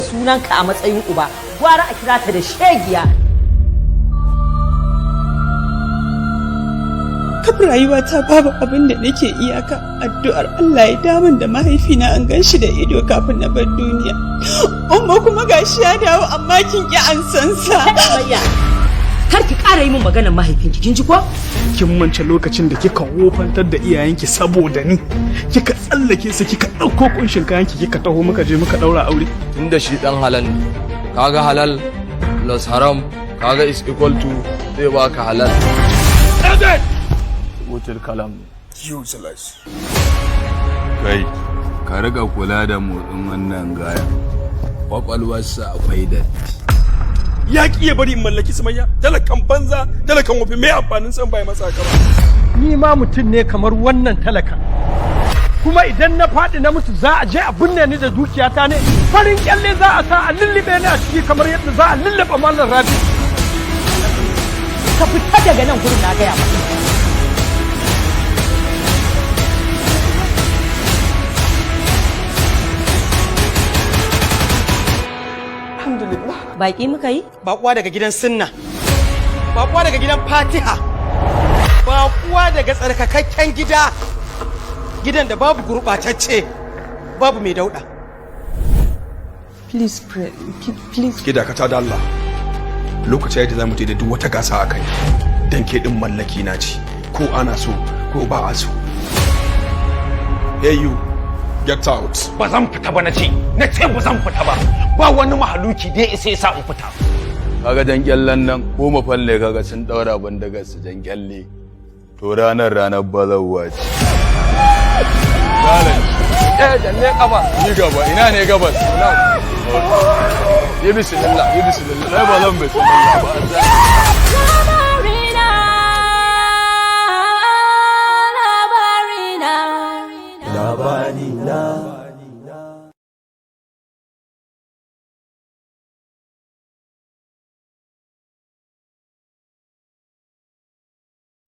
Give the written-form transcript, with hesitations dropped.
sunanka a matsayin uba gwara a kira ta da shegiya. Kafin rayuwata babu abin da nake iyaka addu'ar Allah ya damun da mahaifina an gan shi da ido kafin na bar duniya. Umma kuma gashi ya dawo amma kin ki an san sa. Kar ki ƙara yi min maganar mahaifinki kin ji ko? Kin mance lokacin da kika wofantar da iyayenki saboda ni, kika tsallake su kika ɗauko kunshin kayanki kika taho muka je muka ɗaura aure. Tunda shi ɗan halal ne, kaga halal plus haram kaga is equal to zai baka halal. Wutar kalam useless. Kai, ka riga kula da motsin wannan gaya. Kwakwalwarsa akwai datti. Ya ki ya bari in mallaki Sumayya, talakan banza, talakan wafi mai amfanin san bai masa haka ba. Ni ma mutum ne kamar wannan talaka. Kuma idan na faɗi na mutu za a je a binne ni da dukiyata ne. Farin kyalle za a sa a lullube ni a ciki kamar yadda za a lullube mallan Rabi. Ka fita daga nan gurin na gaya maka. Baki muka yi? Bakuwa daga gidan Sunna. Bakuwa daga gidan Fatiha. Bakuwa daga tsarkakakken gida. Gidan da babu gurɓatacce, babu mai dauɗa. Please pray, please. Ki dakata da Allah. Lokaci da zamu da duk wata gasa a kai. Dan ke din mallaki na ci, ko ana so ko ba a so. Hey you. Get out. Ba zan fita ba na ce ba zan fita ba. Ba wani mahaluki da ya isa ya sa in fita. Kaga jan kyallen nan ko mafalle kaga sun daura bandagar su jan kyalle. To ranar bazawwa ce. Janne kafa. Ni gaba, ina ne gabas? Yi bismillah, yi bismillah. Ai ba zan bismillah ba. Labarina